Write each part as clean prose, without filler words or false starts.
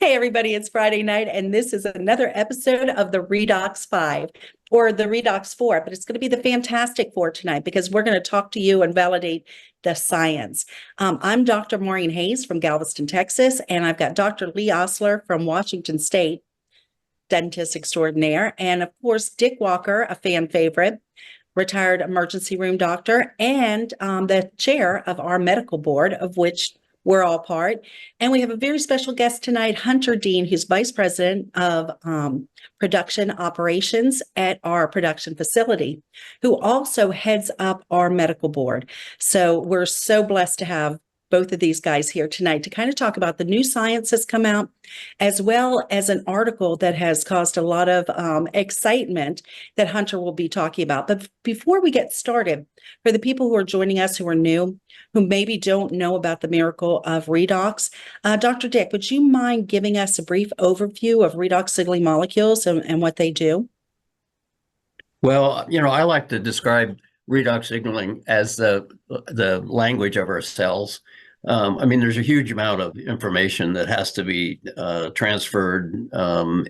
Hey, everybody, it's Friday night, and this is another episode of the Redox 5 or the Redox 4, but it's going to be the Fantastic Four tonight because we're going to talk to you and validate the science. I'm Dr. Maureen Hayes from Galveston, Texas, and I've got Dr. Lee Osler from Washington State, dentist extraordinaire, and of course, Dick Walker, a fan favorite, retired emergency room doctor, and the chair of our medical board, of which we're all part. And we have a very special guest tonight, Hunter Dean, who's vice president of production operations at our production facility, who also heads up our medical board. So we're so blessed to have both of these guys here tonight to kind of talk about the new science that's come out, as well as an article that has caused a lot of excitement that Hunter will be talking about. But before we get started, for the people who are joining us who are new, who maybe don't know about the miracle of redox, Dr. Dick, would you mind giving us a brief overview of redox signaling molecules and what they do? Well, I like to describe redox signaling as the language of our cells. There's a huge amount of information that has to be transferred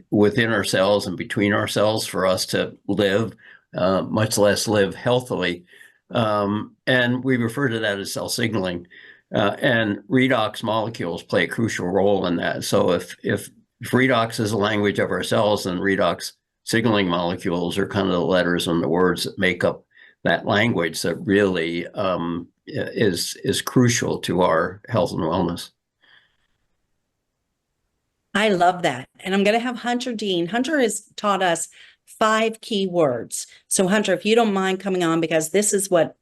within our cells and between our cells for us to live, much less live healthily. And we refer to that as cell signaling. And redox molecules play a crucial role in that. So if redox is the language of our cells, then redox signaling molecules are kind of the letters and the words that make up that language that really is crucial to our health and wellness. I love that. And I'm going to have Hunter Dean. Hunter has taught us 5 key words. So Hunter, if you don't mind coming on, because this is what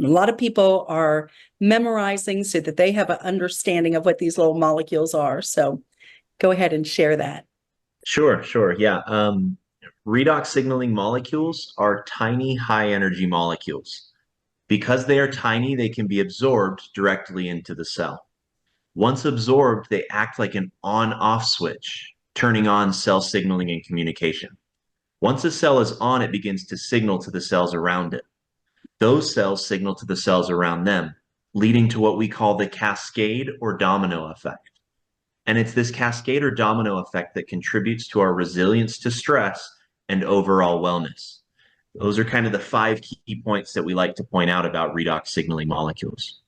a lot of people are memorizing so that they have an understanding of what these little molecules are. So go ahead and share that. Sure. Yeah. Redox signaling molecules are tiny, high energy molecules. Because they are tiny, they can be absorbed directly into the cell. Once absorbed, they act like an on-off switch, turning on cell signaling and communication. Once a cell is on, it begins to signal to the cells around it. Those cells signal to the cells around them, leading to what we call the cascade or domino effect. And it's this cascade or domino effect that contributes to our resilience to stress and overall wellness. Those are kind of the 5 key points that we like to point out about redox signaling molecules.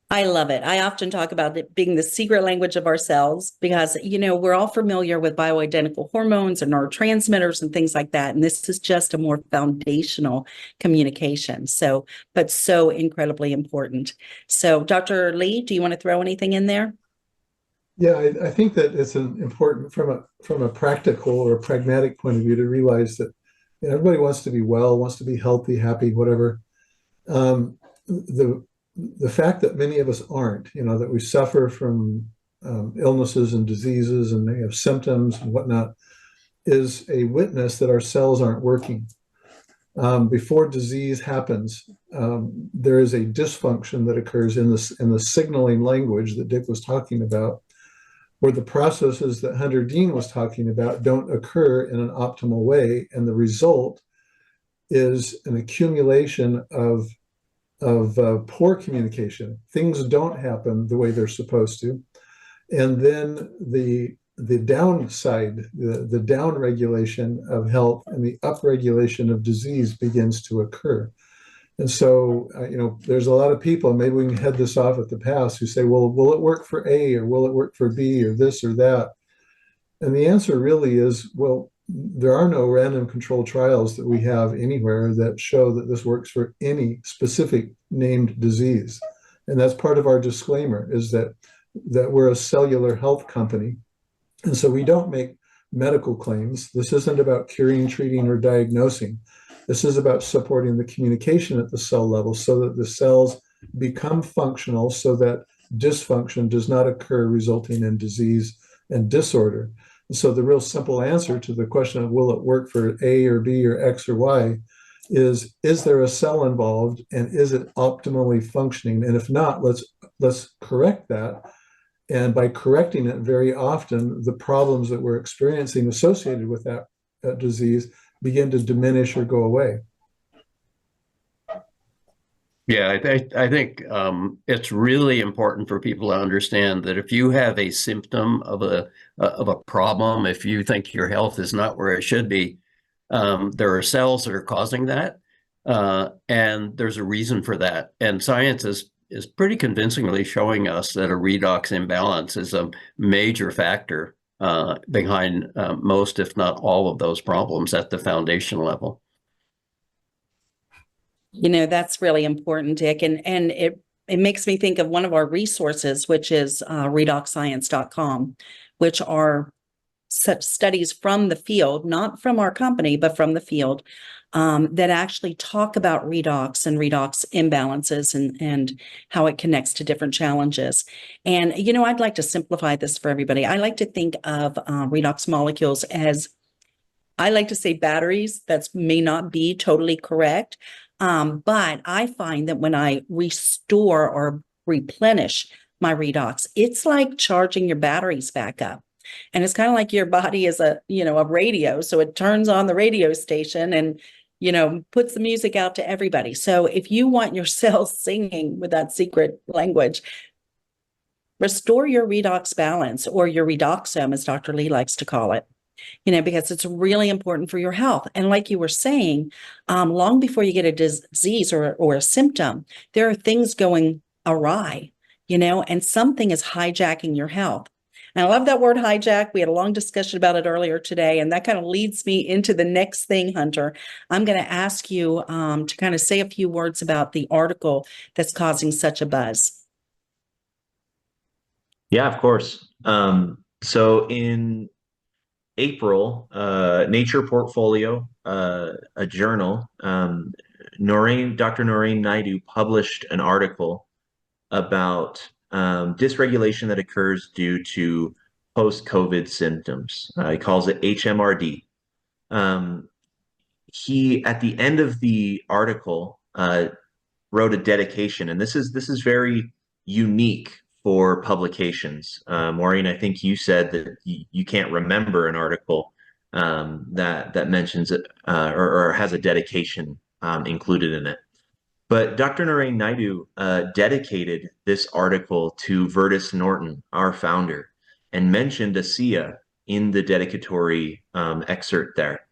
I love it. I often talk about it being the secret language of our cells because, we're all familiar with bioidentical hormones and neurotransmitters and things like that. And this is just a more foundational communication. But so incredibly important. So, Dr. Lee, do you want to throw anything in there? Yeah, I think that it's important from a practical or pragmatic point of view to realize that everybody wants to be well, wants to be healthy, happy, whatever. The fact that many of us aren't, that we suffer from illnesses and diseases and they have symptoms and whatnot, is a witness that our cells aren't working. Before disease happens, there is a dysfunction that occurs in the signaling language that Dick was talking about, where the processes that Hunter Dean was talking about don't occur in an optimal way, and the result is an accumulation of poor communication. Things don't happen the way they're supposed to. And then the downside, the down regulation of health and the up regulation of disease begins to occur. And so, there's a lot of people, maybe we can head this off at the pass, who say, well, will it work for A or will it work for B or this or that? And the answer really is, well, there are no random controlled trials that we have anywhere that show that this works for any specific named disease. And that's part of our disclaimer, is that we're a cellular health company. And so we don't make medical claims. This isn't about curing, treating, or diagnosing. This is about supporting the communication at the cell level so that the cells become functional, so that dysfunction does not occur, resulting in disease and disorder. So the real simple answer to the question of will it work for A or B or X or Y is there a cell involved and is it optimally functioning? And if not, let's correct that. And by correcting it, very often the problems that we're experiencing associated with that disease begin to diminish or go away. Yeah, I think it's really important for people to understand that if you have a symptom of a problem, if you think your health is not where it should be, there are cells that are causing that, and there's a reason for that. And science is pretty convincingly showing us that a redox imbalance is a major factor behind most, if not all, of those problems at the foundation level. That's really important, Dick. And it makes me think of one of our resources, which is redoxscience.com, which are such studies from the field, not from our company, but from the field, that actually talk about redox and redox imbalances and how it connects to different challenges. And, I'd like to simplify this for everybody. I like to think of redox molecules as, I like to say batteries. That may not be totally correct. But I find that when I restore or replenish my redox, it's like charging your batteries back up. And it's kind of like your body is a radio. So it turns on the radio station and, puts the music out to everybody. So if you want your cells singing with that secret language, restore your redox balance, or your redoxome, as Dr. Lee likes to call it. Because it's really important for your health. And like you were saying, long before you get a disease or a symptom, there are things going awry, and something is hijacking your health. And I love that word hijack. We had a long discussion about it earlier today, and that kind of leads me into the next thing, Hunter. I'm going to ask you to kind of say a few words about the article that's causing such a buzz. Yeah, of course. So in April, Nature Portfolio, a journal, Dr. Noreen Naidu published an article about dysregulation that occurs due to post-COVID symptoms. He calls it HMRD. He, at the end of the article, wrote a dedication, and this is very unique for publications. Maureen, I think you said that you can't remember an article that mentions it or has a dedication included in it. But Dr. Narain Naidu dedicated this article to Vertus Norton, our founder, and mentioned Asea in the dedicatory excerpt there.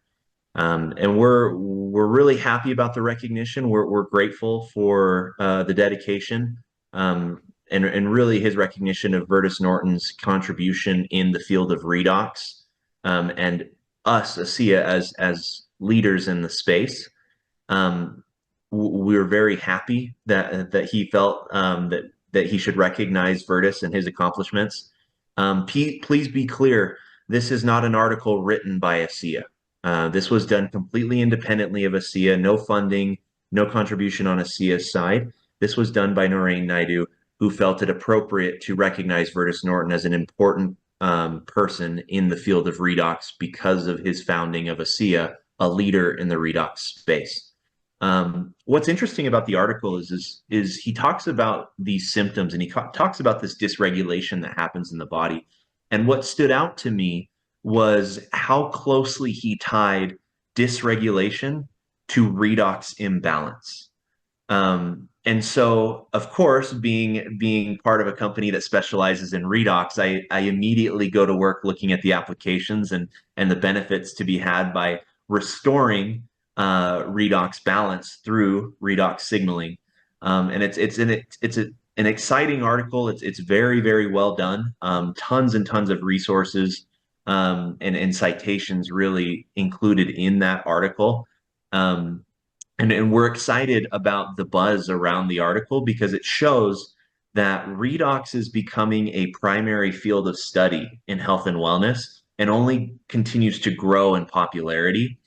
And we're really happy about the recognition. We're grateful for the dedication and really his recognition of Vertus Norton's contribution in the field of redox and us, Asea, as leaders in the space. We're very happy that he felt that he should recognize Vertus and his accomplishments. Please be clear, this is not an article written by Asea. This was done completely independently of Asea, no funding, no contribution on Asea's side. This was done by Noreen Naidu, who felt it appropriate to recognize Vertus Norton as an important person in the field of redox because of his founding of Asea, a leader in the redox space. What's interesting about the article is he talks about these symptoms and he talks about this dysregulation that happens in the body. And what stood out to me was how closely he tied dysregulation to redox imbalance. And so, of course, being part of a company that specializes in redox, I immediately go to work looking at the applications and the benefits to be had by restoring redox balance through redox signaling. And it's an exciting article. It's very, very well done. Tons and tons of resources and citations really included in that article. And we're excited about the buzz around the article because it shows that redox is becoming a primary field of study in health and wellness and only continues to grow in popularity.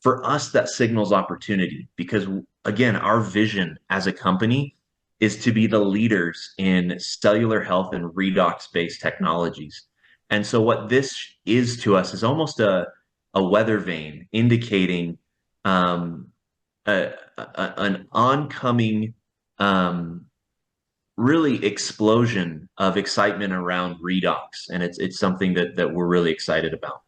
For us, that signals opportunity because, again, our vision as a company is to be the leaders in cellular health and redox-based technologies. And so what this is to us is almost a weather vane indicating an oncoming really explosion of excitement around redox. And it's something that we're really excited about.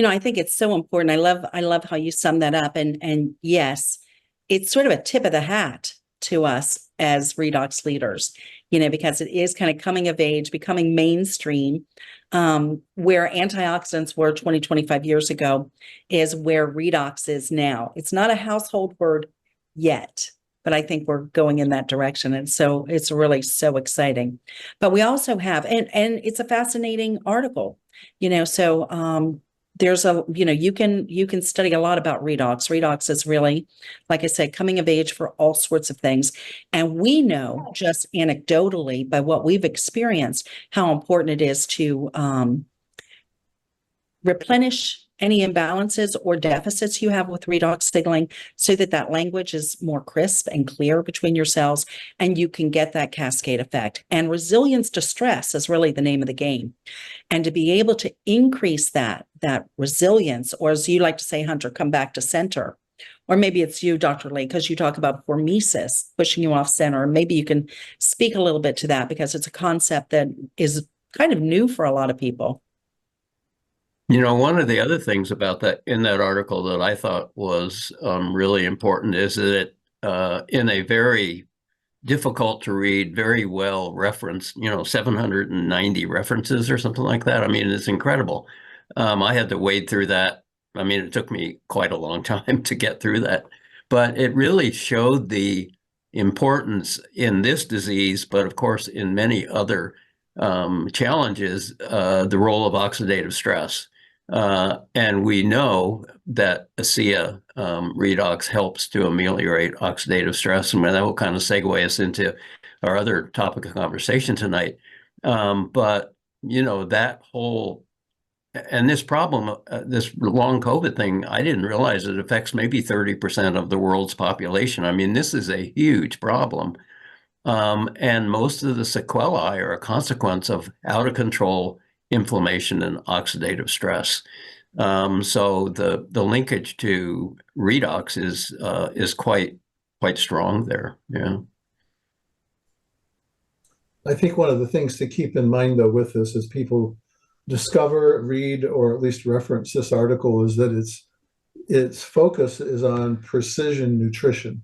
I think it's so important. I love how you sum that up. And yes, it's sort of a tip of the hat to us as redox leaders, because it is kind of coming of age, becoming mainstream, where antioxidants were 20, 25 years ago is where redox is now. It's not a household word yet, but I think we're going in that direction. And so it's really so exciting. But we also have, and it's a fascinating article, so there's you can study a lot about redox. Redox is really, like I said, coming of age for all sorts of things. And we know just anecdotally by what we've experienced, how important it is to replenish any imbalances or deficits you have with redox signaling so that that language is more crisp and clear between your cells, and you can get that cascade effect. And resilience to stress is really the name of the game. And to be able to increase that resilience, or as you like to say, Hunter, come back to center. Or maybe it's you, Dr. Lee, because you talk about hormesis, pushing you off center. Maybe you can speak a little bit to that, because it's a concept that is kind of new for a lot of people. One of the other things about that in that article that I thought was really important is that in a very difficult to read, very well referenced, 790 references or something like that. I mean, it's incredible. I had to wade through that. I mean, it took me quite a long time to get through that, but it really showed the importance in this disease, but of course, in many other challenges, the role of oxidative stress. And we know that Asea redox helps to ameliorate oxidative stress, and that will kind of segue us into our other topic of conversation tonight. But that whole and this problem, this long COVID thing, I didn't realize it affects maybe 30% of the world's population. I mean, this is a huge problem. And most of the sequelae are a consequence of out of control inflammation and oxidative stress. So the linkage to redox is quite strong there. Yeah. I think one of the things to keep in mind, though, with this is people discover, read, or at least reference this article is that its focus is on precision nutrition.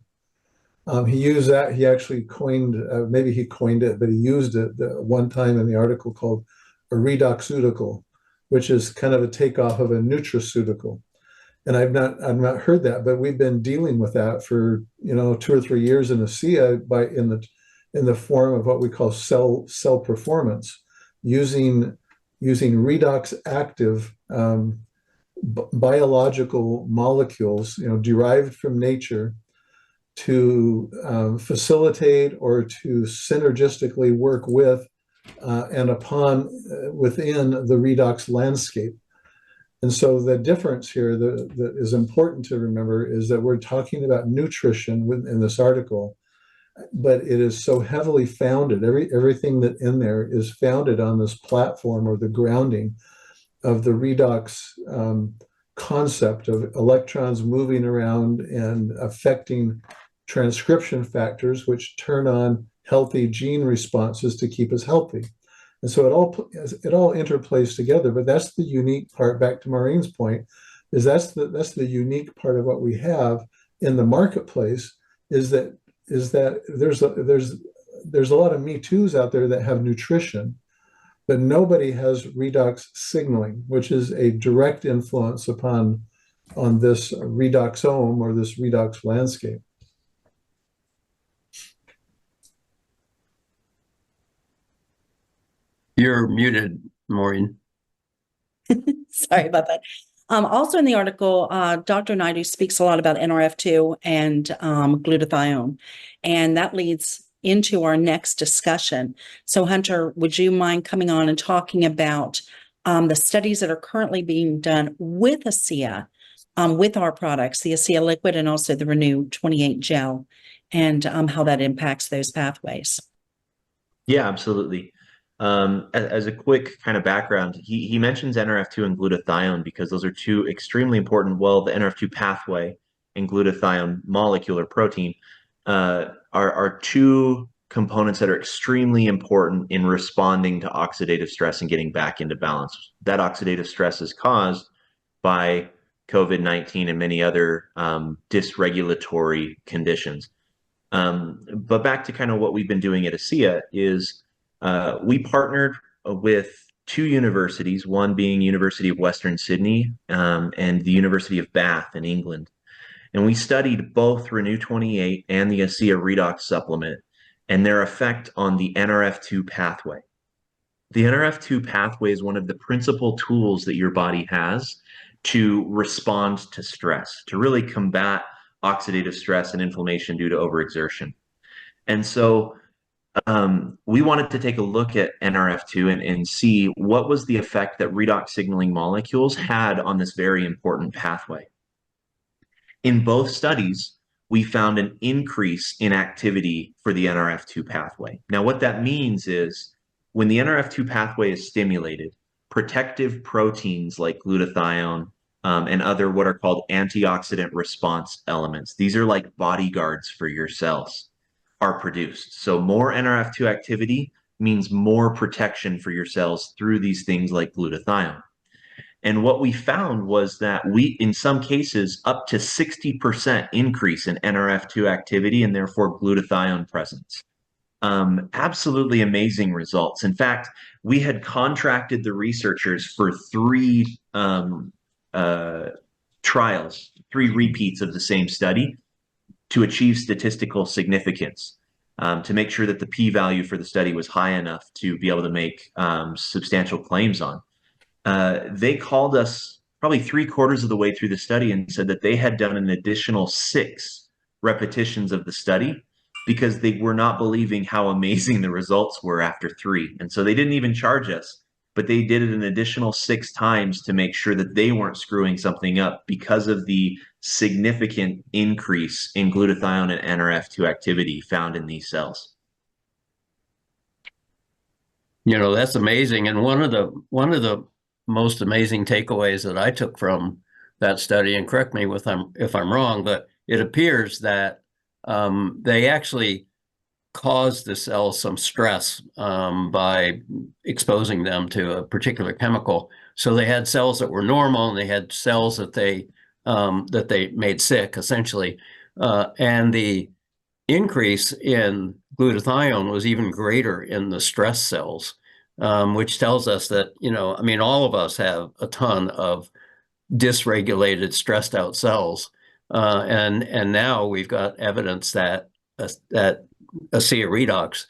He used that. He actually coined, maybe he coined it, but he used it one time in the article called a redoxeutical, which is kind of a takeoff of a nutraceutical. And I've not heard that, but we've been dealing with that for 2 or 3 years in Asea in the form of what we call cell performance, using redox active biological molecules, derived from nature, to facilitate or to synergistically work with and within the redox landscape. And so the difference here that is important to remember is that we're talking about nutrition in this article, but it is so heavily founded. Everything that in there is founded on this platform or the grounding of the redox concept of electrons moving around and affecting transcription factors, which turn on healthy gene responses to keep us healthy. And so it all interplays together. But that's the unique part. Back to Maureen's point, is that's the unique part of what we have in the marketplace. Is that there's a lot of Me Too's out there that have nutrition, but nobody has redox signaling, which is a direct influence on this redoxome or this redox landscape. You're muted, Maureen. Sorry about that. Also in the article, Dr. Naidu speaks a lot about NRF2 and glutathione, and that leads into our next discussion. So Hunter, would you mind coming on and talking about the studies that are currently being done with Asea, with our products, the Asea liquid and also the Renew 28 gel, and how that impacts those pathways? Yeah, absolutely. As a quick kind of background, he mentions NRF2 and glutathione because those are two extremely important. Well, the NRF2 pathway and glutathione molecular protein are two components that are extremely important in responding to oxidative stress and getting back into balance. That oxidative stress is caused by COVID-19 and many other dysregulatory conditions. But back to kind of what we've been doing at Asea is we partnered with two universities, one being University of Western Sydney and the University of Bath in England. And we studied both Renew 28 and the Asea Redox supplement and their effect on the NRF2 pathway. The NRF2 pathway is one of the principal tools that your body has to respond to stress, to really combat oxidative stress and inflammation due to overexertion. And so we wanted to take a look at NRF2 and see what was the effect that redox signaling molecules had on this very important pathway. In both studies, we found an increase in activity for the NRF2 pathway. Now, what that means is when the NRF2 pathway is stimulated, protective proteins like glutathione and other what are called antioxidant response elements, these are like bodyguards for your cells, are produced. So more NRF2 activity means more protection for your cells through these things like glutathione. And what we found was that in some cases, up to 60% increase in NRF2 activity and therefore glutathione presence. Absolutely amazing results. In fact, we had contracted the researchers for three trials, three repeats of the same study to achieve statistical significance, to make sure that the p-value for the study was high enough to be able to make substantial claims on. They called us probably 3/4 of the way through the study and said that they had done an additional 6 repetitions of the study because they were not believing how amazing the results were after 3. And so they didn't even charge us, but they did it an additional 6 times to make sure that they weren't screwing something up because of the significant increase in glutathione and NRF2 activity found in these cells. You know, that's amazing. And one of the most amazing takeaways that I took from that study, and correct me if I'm wrong, but it appears that they actually caused the cells some stress by exposing them to a particular chemical. So they had cells that were normal, and they had cells that they made sick, essentially. And the increase in glutathione was even greater in the stress cells, which tells us that, you know, I mean, all of us have a ton of dysregulated, stressed out cells. And now we've got evidence that Asea Redox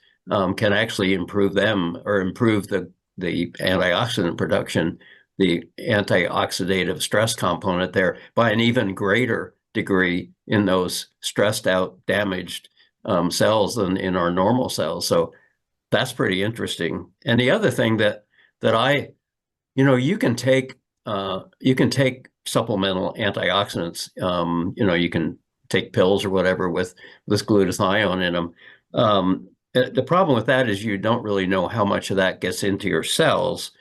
can actually improve them, or improve the antioxidant production, the antioxidative stress component there, by an even greater degree in those stressed out, damaged cells than in our normal cells. So that's pretty interesting. And the other thing that you can take supplemental antioxidants. You can take pills or whatever with glutathione in them. The problem with that is you don't really know how much of that gets into your cells,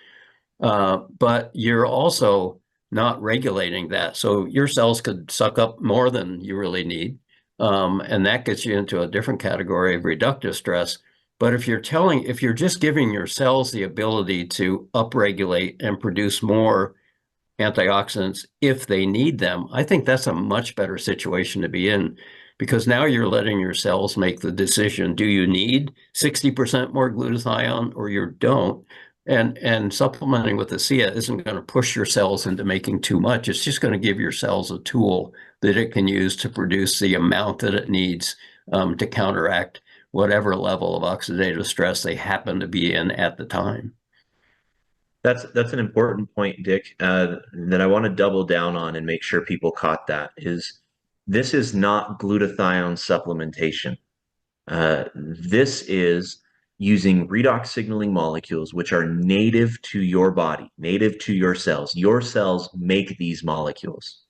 but you're also not regulating that. So your cells could suck up more than you really need. And that gets you into a different category of reductive stress. But if you're just giving your cells the ability to upregulate and produce more antioxidants if they need them, I think that's a much better situation to be in, because now you're letting your cells make the decision. Do you need 60% more glutathione or you don't? And supplementing with Asea isn't going to push your cells into making too much. It's just going to give your cells a tool that it can use to produce the amount that it needs to counteract whatever level of oxidative stress they happen to be in at the time. That's an important point, Dick, that I want to double down on and make sure people caught that. This is not glutathione supplementation. This is using redox signaling molecules, which are native to your body, native to your cells. Your cells make these molecules.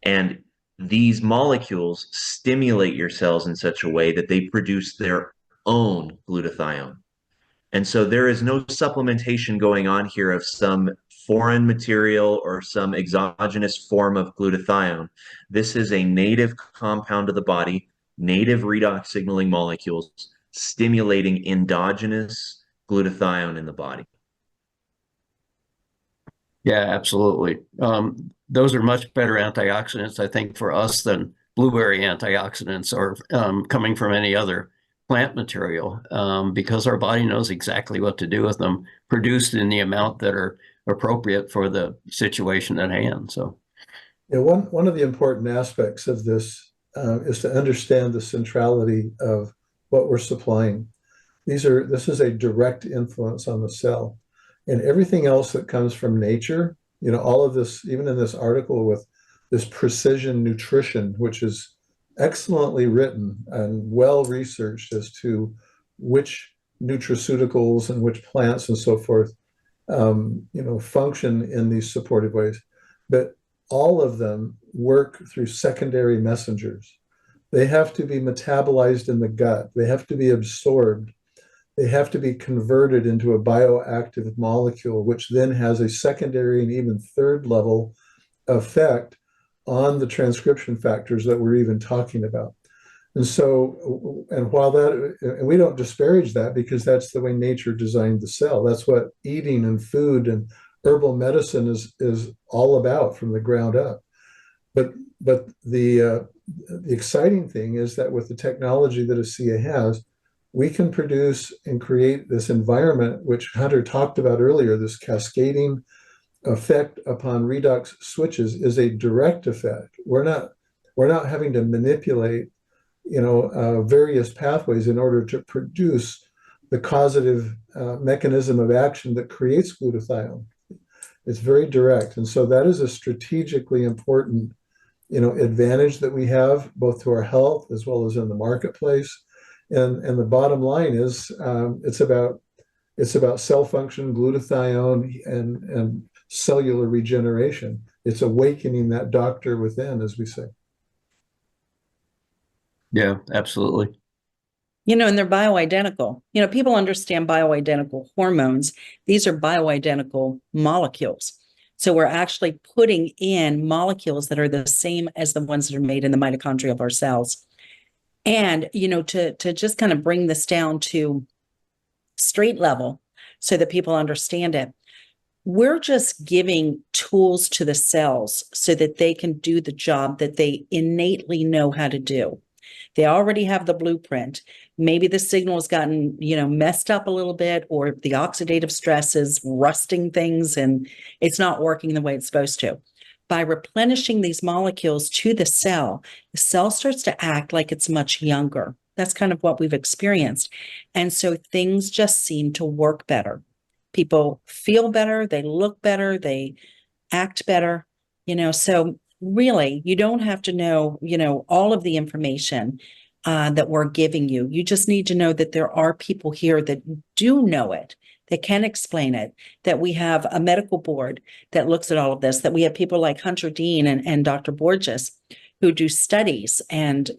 And these molecules stimulate your cells in such a way that they produce their own glutathione. And so there is no supplementation going on here of some foreign material or some exogenous form of glutathione. This is a native compound of the body, native redox signaling molecules stimulating endogenous glutathione in the body. Yeah, absolutely. Those are much better antioxidants, I think, for us than blueberry antioxidants or coming from any other plant material, because our body knows exactly what to do with them, produced in the amount that are appropriate for the situation at hand. So, yeah, one of the important aspects of this is to understand the centrality of what we're supplying. This is a direct influence on the cell, and everything else that comes from nature. All of this, even in this article with this precision nutrition, which is excellently written and well researched as to which nutraceuticals and which plants and so forth, function in these supportive ways. But all of them work through secondary messengers. They have to be metabolized in the gut. They have to be absorbed. They have to be converted into a bioactive molecule, which then has a secondary and even third level effect on the transcription factors that we're even talking about. And so, and we don't disparage that because that's the way nature designed the cell. That's what eating and food and herbal medicine is all about from the ground up. But the exciting thing is that with the technology that Asea has, we can produce and create this environment, which Hunter talked about earlier, this cascading effect upon redox switches is a direct effect. We're not having to manipulate, various pathways in order to produce the causative mechanism of action that creates glutathione. It's very direct, and so that is a strategically important, advantage that we have both to our health as well as in the marketplace. And the bottom line is, it's about cell function, glutathione, and cellular regeneration. It's awakening that doctor within, as we say. yeah, absolutely. And they're bioidentical. People understand bioidentical hormones. These are bioidentical molecules. So we're actually putting in molecules that are the same as the ones that are made in the mitochondria of our cells. And, to just kind of bring this down to street level so that people understand it, we're just giving tools to the cells so that they can do the job that they innately know how to do. They already have the blueprint. Maybe the signal has gotten, messed up a little bit, or the oxidative stress is rusting things and it's not working the way it's supposed to. By replenishing these molecules to the cell starts to act like it's much younger. That's kind of what we've experienced. And so things just seem to work better. People feel better, they look better, they act better, so really you don't have to know, all of the information that we're giving you. You just need to know that there are people here that do know it, that can explain it, that we have a medical board that looks at all of this, that we have people like Hunter Dean and Dr. Borges who do studies and,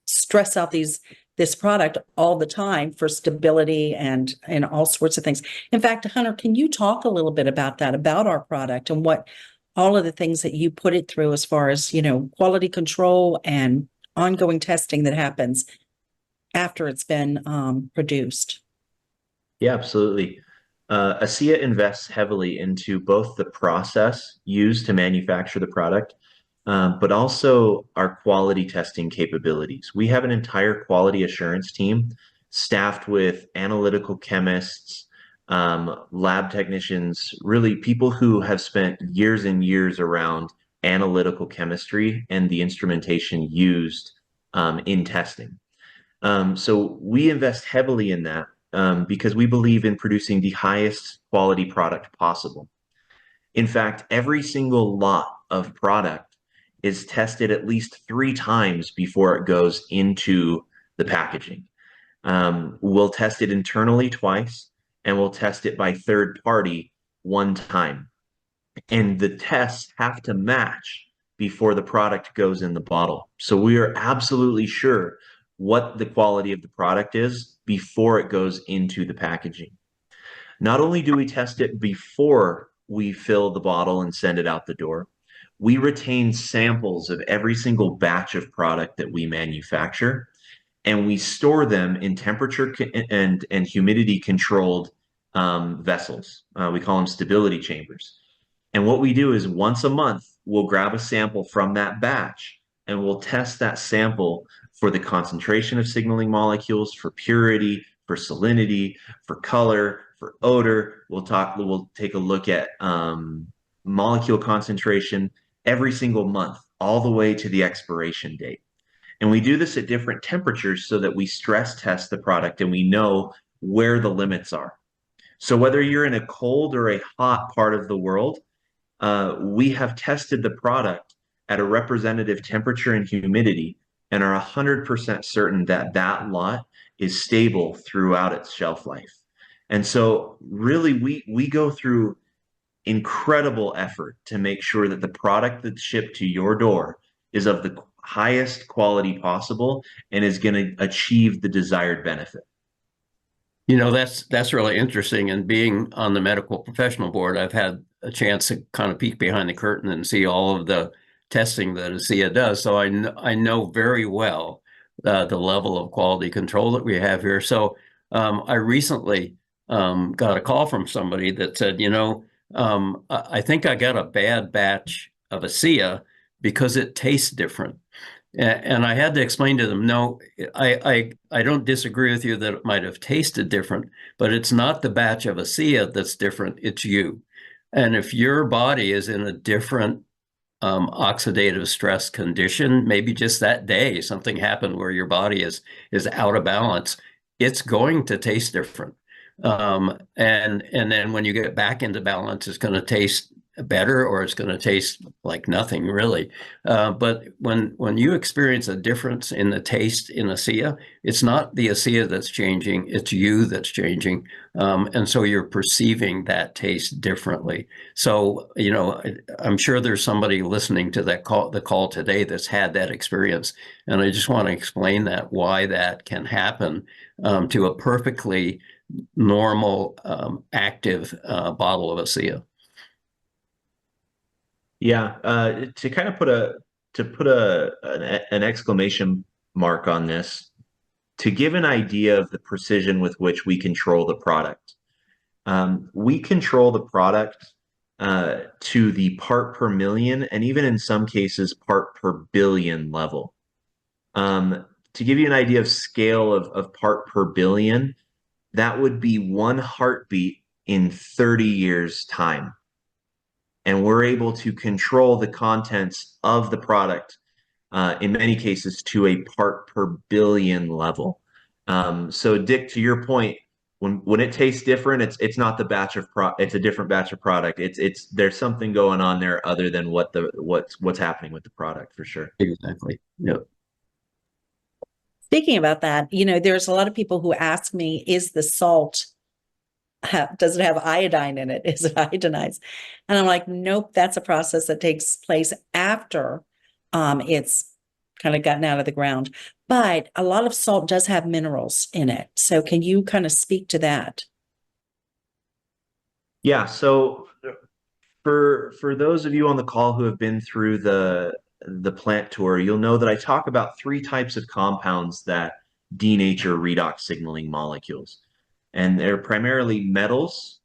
stress out this product all the time for stability and all sorts of things. In fact, Hunter, can you talk a little bit about that, about our product and what all of the things that you put it through as far as, quality control and ongoing testing that happens after it's been produced? Yeah, absolutely. ASEA invests heavily into both the process used to manufacture the product, but also our quality testing capabilities. We have an entire quality assurance team staffed with analytical chemists, lab technicians, really people who have spent years and years around analytical chemistry and the instrumentation used in testing. So we invest heavily in that because we believe in producing the highest quality product possible. In fact, every single lot of product is tested at least 3 times before it goes into the packaging. We'll test it internally twice, and we'll test it by third party 1 time. And the tests have to match before the product goes in the bottle. So we are absolutely sure what the quality of the product is before it goes into the packaging. Not only do we test it before we fill the bottle and send it out the door, we retain samples of every single batch of product that we manufacture, and we store them in temperature and humidity controlled vessels. We call them stability chambers. And what we do is once a month, we'll grab a sample from that batch and we'll test that sample for the concentration of signaling molecules, for purity, for salinity, for color, for odor. We'll take a look at molecule concentration every single month, all the way to the expiration date. And we do this at different temperatures so that we stress test the product and we know where the limits are. So whether you're in a cold or a hot part of the world, we have tested the product at a representative temperature and humidity and are 100% certain that that lot is stable throughout its shelf life. And so really we go through incredible effort to make sure that the product that's shipped to your door is of the highest quality possible and is going to achieve the desired benefit. You know, that's really interesting. And being on the medical professional board, I've had a chance to kind of peek behind the curtain and see all of the testing that Asea does. So I know very well the level of quality control that we have here. So I recently got a call from somebody that said, you know, I think I got a bad batch of Asea because it tastes different. And I had to explain to them, no, I don't disagree with you that it might have tasted different, but it's not the batch of Asea that's different, it's you. And if your body is in a different oxidative stress condition, maybe just that day something happened where your body is out of balance, it's going to taste different. And then when you get back into balance, it's going to taste better, or it's going to taste like nothing really. But when you experience a difference in the taste in Asea, it's not the Asea that's changing, it's you that's changing. And so you're perceiving that taste differently. So, you know, I'm sure there's somebody listening to the call today that's had that experience. And I just want to explain that, why that can happen to a perfectly normal, active bottle of Asea. Yeah, to kind of put an exclamation mark on this, to give an idea of the precision with which we control the product. We control the product to the part per million, and even in some cases, part per billion level. To give you an idea of scale of part per billion, that would be one heartbeat in 30 years' time. And we're able to control the contents of the product in many cases to a part per billion level. So Dick, to your point, when it tastes different, it's not the batch of it's a different batch of product. It's there's something going on there other than what's happening with the product, for sure. Exactly. Yep. Speaking about that, you know, there's a lot of people who ask me, is the salt, does it have iodine in it? Is it iodinized? And I'm like, nope, that's a process that takes place after it's kind of gotten out of the ground. But a lot of salt does have minerals in it. So can you kind of speak to that? Yeah, so for those of you on the call who have been through the plant tour, you'll know that I talk about three types of compounds that denature redox signaling molecules. And they're primarily metals,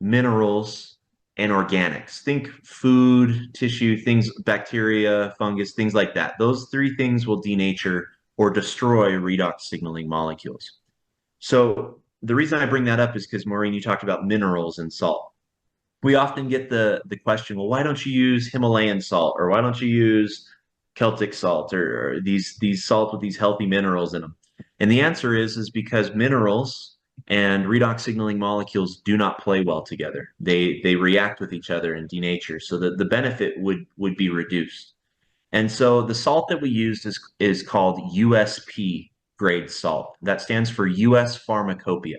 minerals, and organics. Think food, tissue, things, bacteria, fungus, things like that. Those three things will denature or destroy redox signaling molecules. So the reason I bring that up is because, Maureen, you talked about minerals and salt. We often get the question, well, why don't you use Himalayan salt, or why don't you use Celtic salt, or these salts with these healthy minerals in them? And the answer is because minerals and redox signaling molecules do not play well together. They react with each other and denature, so that the benefit would be reduced. And so the salt that we used is called USP grade salt. That stands for US Pharmacopoeia.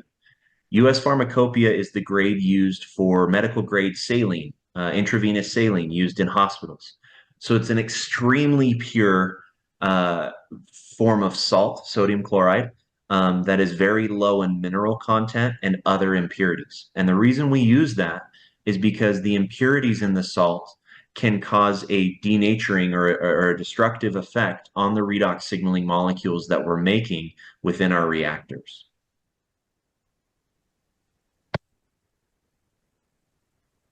US Pharmacopoeia is the grade used for medical grade saline, intravenous saline used in hospitals. So it's an extremely pure form of salt, sodium chloride, that is very low in mineral content and other impurities. And the reason we use that is because the impurities in the salt can cause a denaturing or a destructive effect on the redox signaling molecules that we're making within our reactors.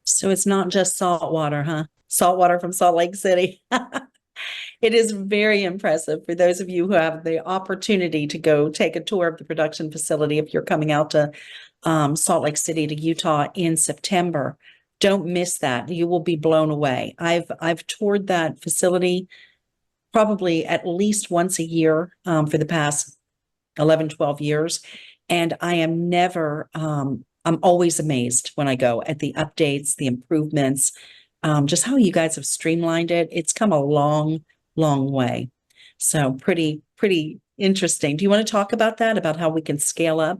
So it's not just salt water, huh? Salt water from Salt Lake City. It is very impressive for those of you who have the opportunity to go take a tour of the production facility. If you're coming out to Salt Lake City to Utah in September, don't miss that. You will be blown away. I've toured that facility probably at least once a year for the past 11, 12 years. And I am never, I'm always amazed when I go at the updates, the improvements, just how you guys have streamlined it. It's come a long, long way. So pretty interesting. Do you want to talk about that, about how we can scale up?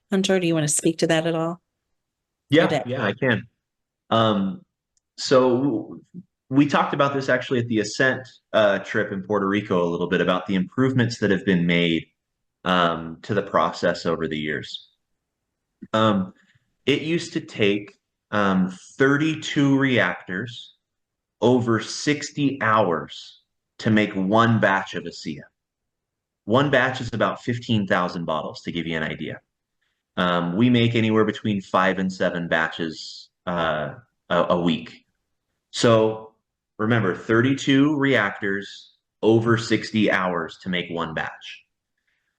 Hunter, do you want to speak to that at all? Yeah, I can. So we talked about this actually at the Ascent trip in Puerto Rico a little bit about the improvements that have been made to the process over the years. It used to take 32 reactors over 60 hours to make one batch of Asea. One batch is about 15,000 bottles, to give you an idea. We make anywhere between 5 and 7 batches a week. So remember, 32 reactors over 60 hours to make one batch.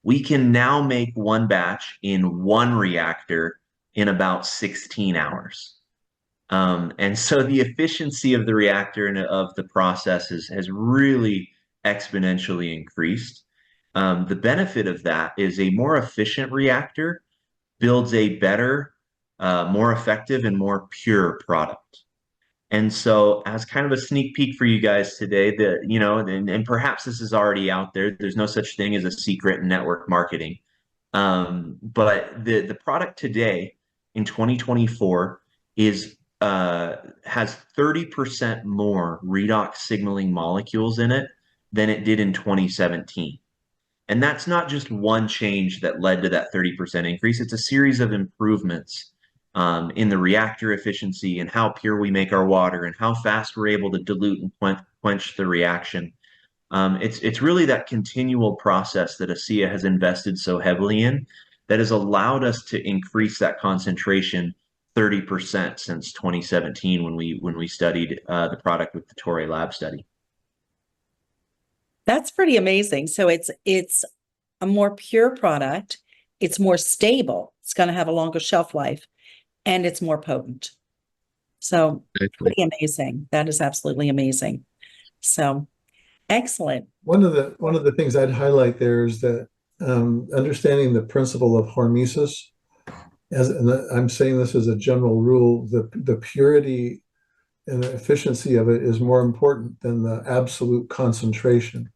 We can now make one batch in one reactor in about 16 hours. And so the efficiency of the reactor and of the process has really exponentially increased. The benefit of that is a more efficient reactor builds a better, more effective, and more pure product. And so, as kind of a sneak peek for you guys today, and perhaps this is already out there. There's no such thing as a secret in network marketing, but the product today in 2024 is has 30% more redox signaling molecules in it than it did in 2017. And that's not just one change that led to that 30% increase. It's a series of improvements in the reactor efficiency and how pure we make our water and how fast we're able to dilute and quench the reaction. It's really that continual process that Asea has invested so heavily in that has allowed us to increase that concentration 30% since 2017 when we studied the product with the Torrey lab study. That's pretty amazing. So it's a more pure product. It's more stable. It's going to have a longer shelf life, and it's more potent. So pretty amazing. That is absolutely amazing. So excellent. One of the things I'd highlight there is that understanding the principle of hormesis, and I'm saying this as a general rule, the purity and the efficiency of it is more important than the absolute concentration.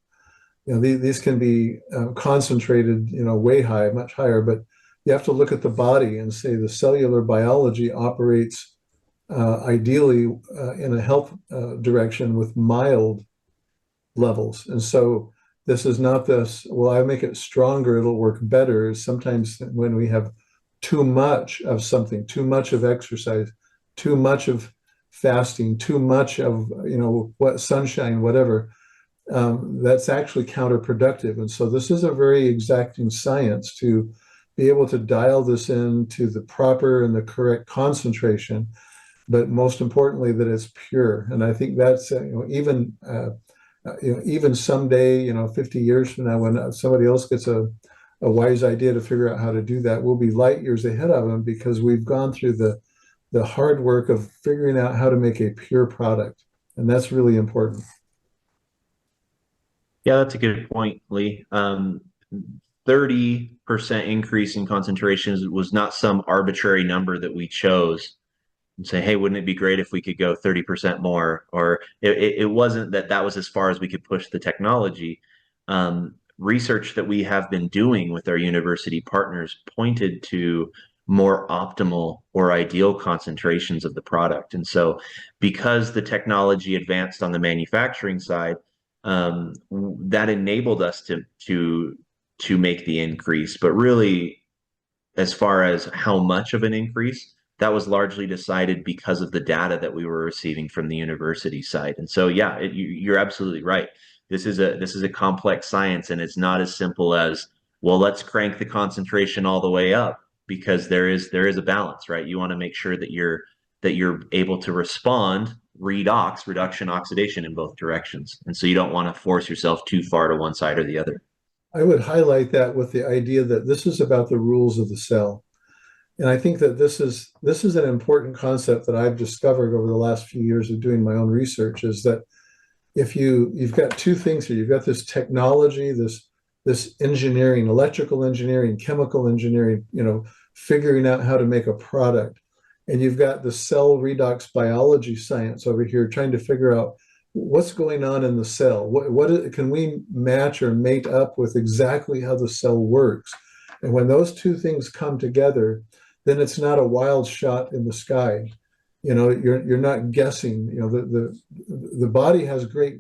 These can be concentrated, way high, much higher, but you have to look at the body and say the cellular biology operates ideally in a health direction with mild levels. And so this is not this, well, I make it stronger, it'll work better. Sometimes when we have too much of something, too much of exercise, too much of fasting, too much of, what sunshine, whatever, that's actually counterproductive. And so this is a very exacting science to be able to dial this in to the proper and the correct concentration, but most importantly, that it's pure. And I think that's, even someday, 50 years from now, when somebody else gets a wise idea to figure out how to do that, we'll be light years ahead of them because we've gone through the hard work of figuring out how to make a pure product. And that's really important. Yeah, that's a good point, Lee. 30% increase in concentrations was not some arbitrary number that we chose and say, hey, wouldn't it be great if we could go 30% more? Or it wasn't that was as far as we could push the technology. Research that we have been doing with our university partners pointed to more optimal or ideal concentrations of the product. And so because the technology advanced on the manufacturing side, that enabled us to make the increase. But really, as far as how much of an increase, that was largely decided because of the data that we were receiving from the university side. And so, yeah, you're absolutely right. This is a complex science, and it's not as simple as, well, let's crank the concentration all the way up, because there is a balance, right? You want to make sure that you're able to respond redox, reduction, oxidation in both directions. And so you don't want to force yourself too far to one side or the other. I would highlight that with the idea that this is about the rules of the cell. And I think that this is an important concept that I've discovered over the last few years of doing my own research, is that if you've got two things here, you've got this technology, this engineering, electrical engineering, chemical engineering, figuring out how to make a product. And you've got the cell redox biology science over here trying to figure out what's going on in the cell. What can we match or mate up with exactly how the cell works? And when those two things come together, then it's not a wild shot in the sky. You're not guessing. The body has great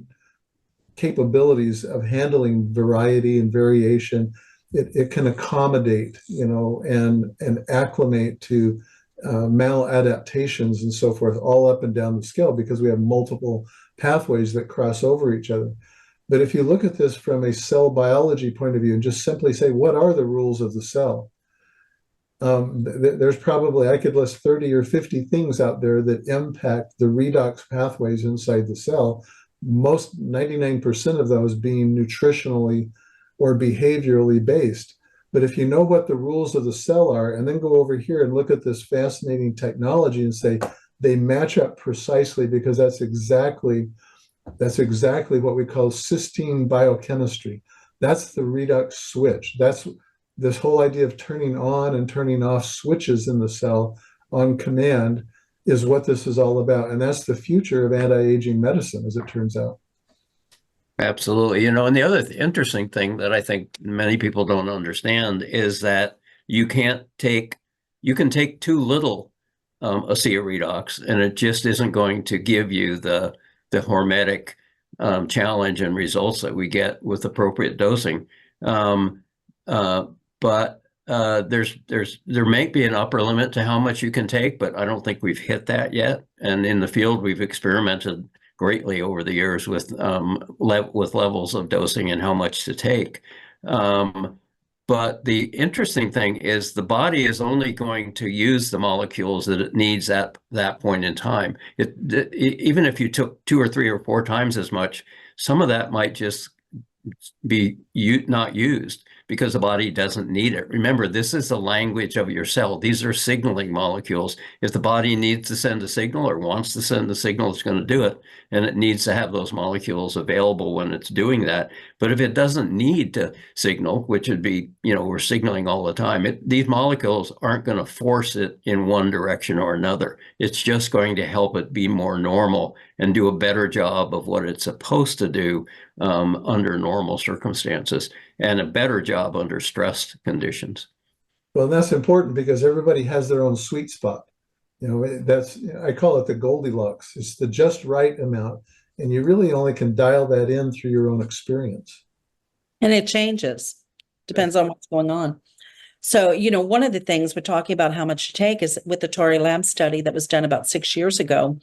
capabilities of handling variety and variation. It can accommodate, and acclimate to maladaptations and so forth, all up and down the scale, because we have multiple pathways that cross over each other. But if you look at this from a cell biology point of view and just simply say, what are the rules of the cell? There's probably, I could list 30 or 50 things out there that impact the redox pathways inside the cell, most 99% of those being nutritionally or behaviorally based. But if you know what the rules of the cell are, and then go over here and look at this fascinating technology and say they match up precisely, because that's exactly what we call cysteine biochemistry. That's the redox switch. That's this whole idea of turning on and turning off switches in the cell on command is what this is all about. And that's the future of anti-aging medicine, as it turns out. Absolutely. And the other interesting thing that I think many people don't understand is that you can take too little Asea redox, and it just isn't going to give you the hormetic challenge and results that we get with appropriate dosing. But there may be an upper limit to how much you can take, but I don't think we've hit that yet. And in the field, we've experimented greatly over the years with levels of dosing and how much to take. But the interesting thing is the body is only going to use the molecules that it needs at that point in time. Even if you took 2 or 3 or 4 times as much, some of that might just be not used because the body doesn't need it. Remember, this is the language of your cell. These are signaling molecules. If the body needs to send a signal or wants to send the signal, it's going to do it. And it needs to have those molecules available when it's doing that. But if it doesn't need to signal, which would be, we're signaling all the time, these molecules aren't going to force it in one direction or another. It's just going to help it be more normal and do a better job of what it's supposed to do under normal circumstances, and a better job under stressed conditions. Well, that's important because everybody has their own sweet spot. I call it the Goldilocks. It's the just right amount, and you really only can dial that in through your own experience. And it changes, depends on what's going on. So, one of the things we're talking about how much to take is with the Tory Lamb study that was done about 6 years ago.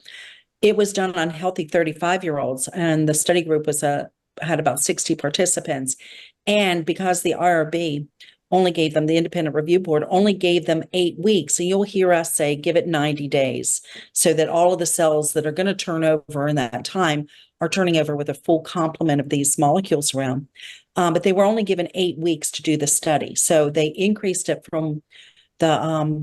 It was done on healthy 35-year-olds, and the study group had about 60 participants. And because the IRB only gave them, the independent review board only gave them 8 weeks. So you'll hear us say, give it 90 days so that all of the cells that are going to turn over in that time are turning over with a full complement of these molecules around. But they were only given 8 weeks to do the study. So they increased it from the,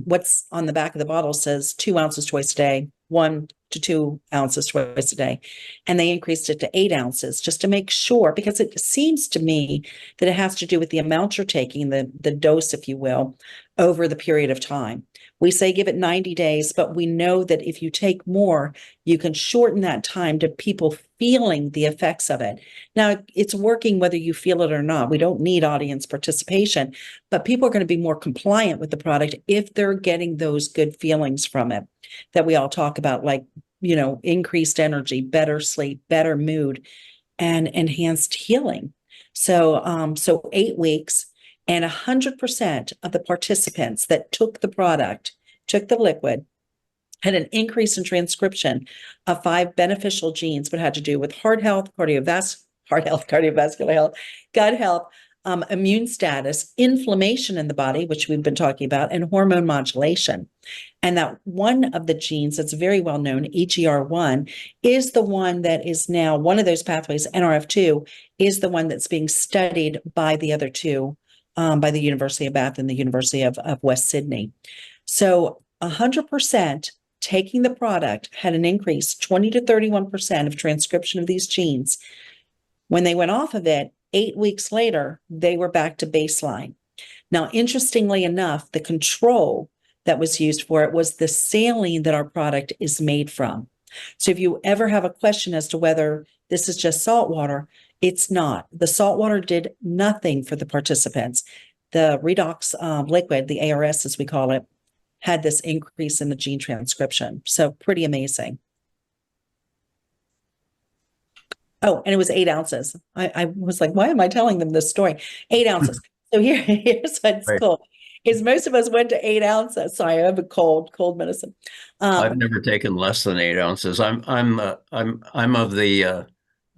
what's on the back of the bottle says 2 ounces twice a day, 1 to 2 ounces twice a day. And they increased it to 8 ounces just to make sure, because it seems to me that it has to do with the amount you're taking, the dose, if you will, over the period of time. We say give it 90 days, but we know that if you take more, you can shorten that time to people feeling the effects of it. Now, it's working whether you feel it or not. We don't need audience participation, but people are going to be more compliant with the product if they're getting those good feelings from it that we all talk about, like, increased energy, better sleep, better mood, and enhanced healing. So 8 weeks. And 100% of the participants that took the product, took the liquid, had an increase in transcription of 5 beneficial genes, but had to do with heart health, cardiovascular health, gut health, immune status, inflammation in the body, which we've been talking about, and hormone modulation. And that one of the genes that's very well known, EGR1, is the one that is now one of those pathways. NRF2 is the one that's being studied by the other two, by the University of Bath and the University of West Sydney. So 100% taking the product had an increase 20 to 31% of transcription of these genes. When they went off of it, 8 weeks later, they were back to baseline. Now, interestingly enough, the control that was used for it was the saline that our product is made from. So if you ever have a question as to whether this is just salt water, it's not. The salt water did nothing for the participants. The Redox liquid, the ARS as we call it, had this increase in the gene transcription. So pretty amazing. Oh, and it was 8 ounces. I was like, why am I telling them this story? 8 ounces. So here's what's Right. cool. Is most of us went to 8 ounces. Sorry, I have a cold medicine. I've never taken less than 8 ounces. I'm of the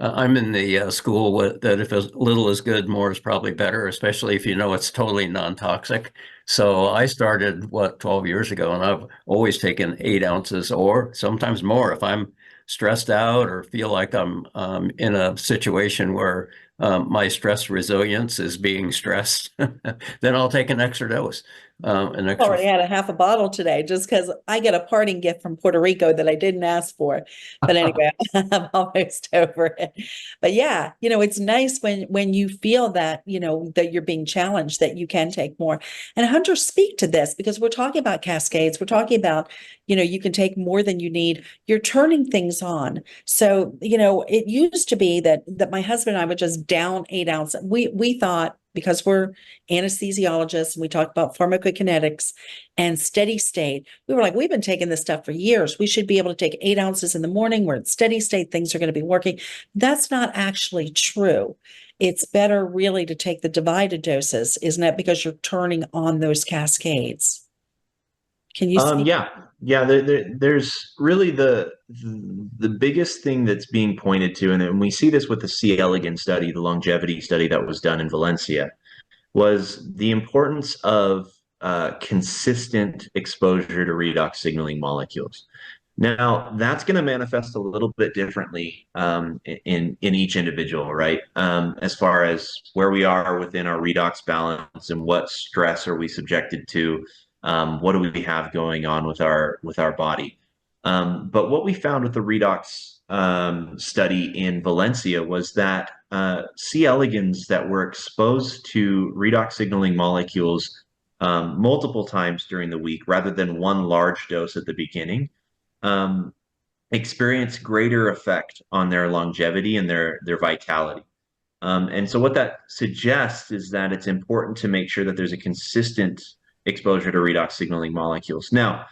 I'm in the school that if as little is good, more is probably better, especially if you know it's totally non-toxic. So I started 12 years ago, and I've always taken 8 ounces or sometimes more if I'm stressed out or feel like I'm in a situation where my stress resilience is being stressed, then I'll take an extra dose. An I extra. already had a half a bottle today just because I get a parting gift from Puerto Rico that I didn't ask for. But anyway, I'm almost over it. But yeah, it's nice when you feel that, that you're being challenged, that you can take more. And Hunter, speak to this because we're talking about cascades. We're talking about, you can take more than you need. You're turning things on. So, it used to be that my husband and I would just down 8 ounces. We thought, because we're anesthesiologists and we talk about pharmacokinetics and steady state, we were like, we've been taking this stuff for years. We should be able to take 8 ounces in the morning. We're at steady state. Things are going to be working. That's not actually true. It's better really to take the divided doses, isn't it? Because you're turning on those cascades. Can you see? Yeah. There's really the biggest thing that's being pointed to, and we see this with the C. elegans study, the longevity study that was done in Valencia, was the importance of consistent exposure to redox signaling molecules. Now, that's going to manifest a little bit differently in each individual, right? As far as where we are within our redox balance and what stress are we subjected to, what do we have going on with our body. But what we found with the redox study in Valencia was that C. elegans that were exposed to redox signaling molecules multiple times during the week, rather than one large dose at the beginning, experience greater effect on their longevity and their vitality. And so what that suggests is that it's important to make sure that there's a consistent exposure to redox signaling molecules. Now,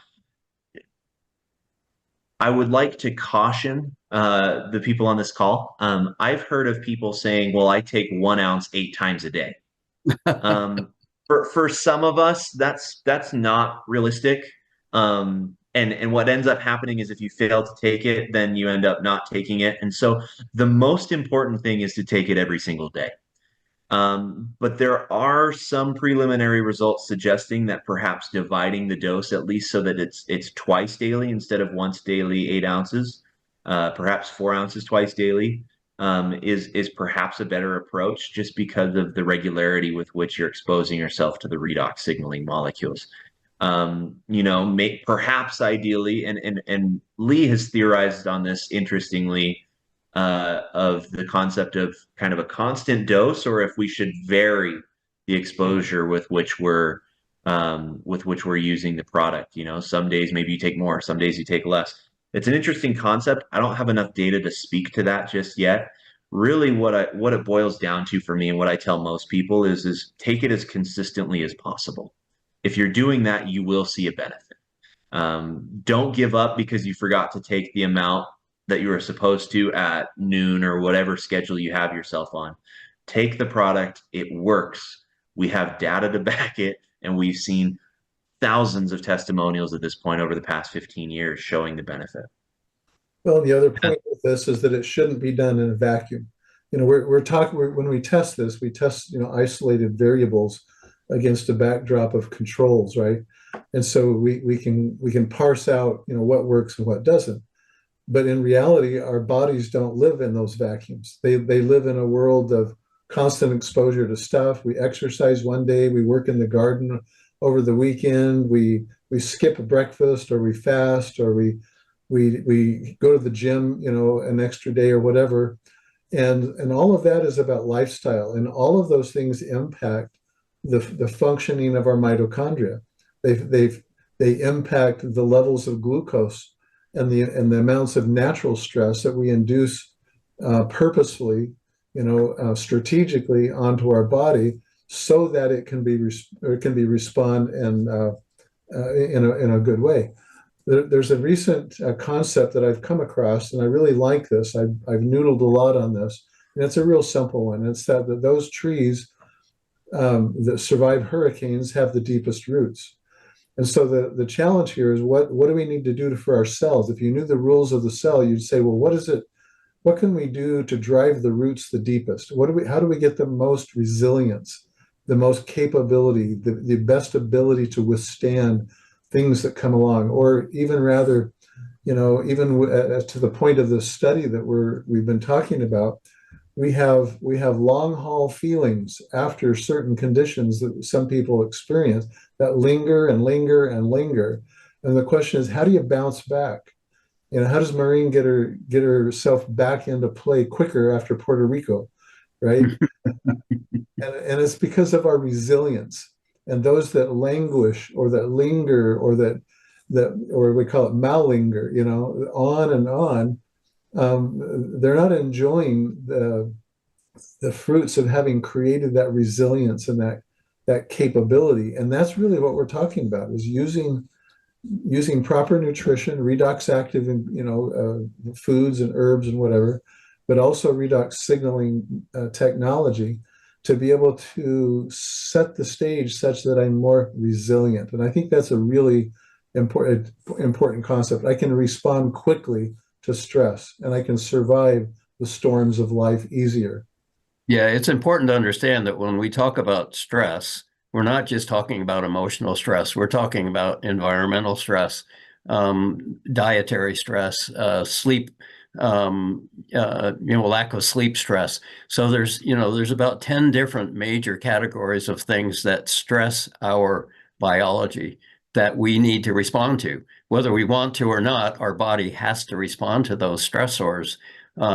I would like to caution the people on this call. I've heard of people saying, well, I take 1 ounce 8 times a day. For some of us, that's not realistic. And what ends up happening is if you fail to take it, then you end up not taking it. And so the most important thing is to take it every single day. But there are some preliminary results suggesting that perhaps dividing the dose, at least so that it's twice daily instead of once daily, 8 ounces, perhaps 4 ounces twice daily, is perhaps a better approach, just because of the regularity with which you're exposing yourself to the redox signaling molecules. Perhaps ideally, and Lee has theorized on this interestingly, of the concept of kind of a constant dose, or if we should vary the exposure with which we're using the product. Some days maybe you take more, some days you take less. It's an interesting concept. I don't have enough data to speak to that just yet. Really, what it boils down to for me, and what I tell most people is take it as consistently as possible. If you're doing that, you will see a benefit. Don't give up because you forgot to take the amount that you were supposed to at noon or whatever schedule you have yourself on. Take the product. It works. We have data to back it, and we've seen thousands of testimonials at this point over the past 15 years showing the benefit. Well, the other point with this is that it shouldn't be done in a vacuum. we're talking when we test this, we test isolated variables against a backdrop of controls, right? And so we can parse out what works and what doesn't. But in reality, our bodies don't live in those vacuums. They live in a world of constant exposure to stuff. We exercise one day, we work in the garden over the weekend, we skip breakfast, or we fast, or we go to the gym, an extra day or whatever. And all of that is about lifestyle, and all of those things impact the functioning of our mitochondria. They impact the levels of glucose and the amounts of natural stress that we induce purposefully, strategically onto our body, so that it can be respond and in a good way. There's a recent concept that I've come across, and I really like this. I've noodled a lot on this, and it's a real simple one. It's that those trees that survive hurricanes have the deepest roots. And so the challenge here is what do we need to do for our cells? If you knew the rules of the cell, you'd say, well, what can we do to drive the roots the deepest? How do we get the most resilience, the most capability, the best ability to withstand things that come along? Or even rather, even to the point of the study that we've been talking about, we have long haul feelings after certain conditions that some people experience that linger and linger and linger. And the question is, how do you bounce back? How does Maureen get herself back into play quicker after Puerto Rico, right? and it's because of our resilience. And those that languish, or that linger, or or we call it mallinger, on and on, they're not enjoying the fruits of having created that resilience and that capability. And that's really what we're talking about, is using proper nutrition, redox active foods and herbs and whatever, but also redox signaling technology to be able to set the stage such that I'm more resilient. And I think that's a really important concept. I can respond quickly to stress, and I can survive the storms of life easier. Yeah, it's important to understand that when we talk about stress, we're not just talking about emotional stress. We're talking about environmental stress, dietary stress, sleep, lack of sleep stress. So there's about 10 different major categories of things that stress our biology that we need to respond to. Whether we want to or not, our body has to respond to those stressors.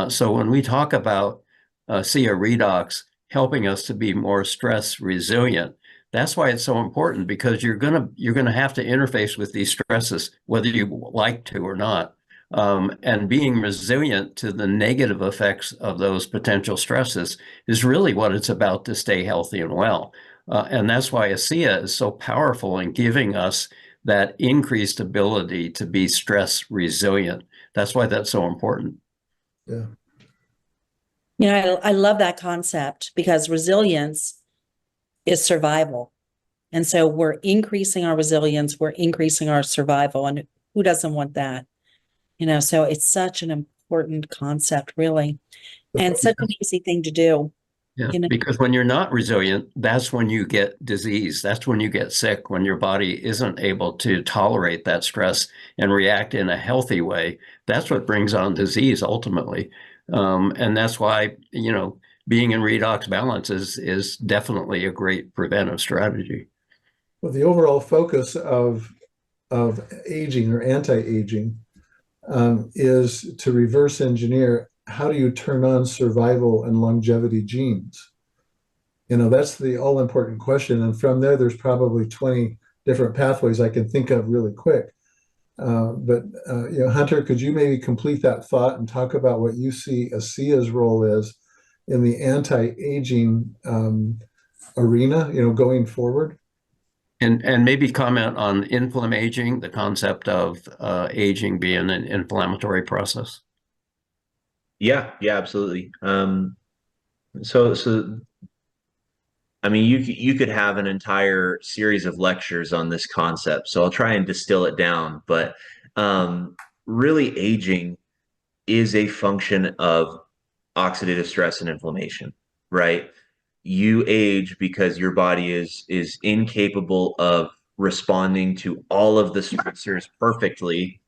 So when we talk about Asea Redox helping us to be more stress resilient, that's why it's so important, because you're gonna have to interface with these stresses, whether you like to or not. And being resilient to the negative effects of those potential stresses is really what it's about to stay healthy and well. And that's why Asea is so powerful in giving us that increased ability to be stress resilient. That's why that's so important. Yeah. I love that concept, because resilience is survival. And so we're increasing our resilience, we're increasing our survival. And who doesn't want that? So it's such an important concept, really, and such an easy thing to do. Yeah, because when you're not resilient, that's when you get disease. That's when you get sick, when your body isn't able to tolerate that stress and react in a healthy way. That's what brings on disease ultimately. And that's why, being in redox balance is definitely a great preventive strategy. Well, the overall focus of aging or anti-aging is to reverse engineer how do you turn on survival and longevity genes. That's the all important question. And from there's probably 20 different pathways I can think of really quick. But Hunter, could you maybe complete that thought and talk about what you see Asea's role is in the anti-aging arena, going forward? And maybe comment on inflammaging, the concept of aging being an inflammatory process. Yeah, absolutely. So I mean, you could have an entire series of lectures on this concept. So I'll try and distill it down. But really, aging is a function of oxidative stress and inflammation, right? You age because your body is incapable of responding to all of the stressors perfectly.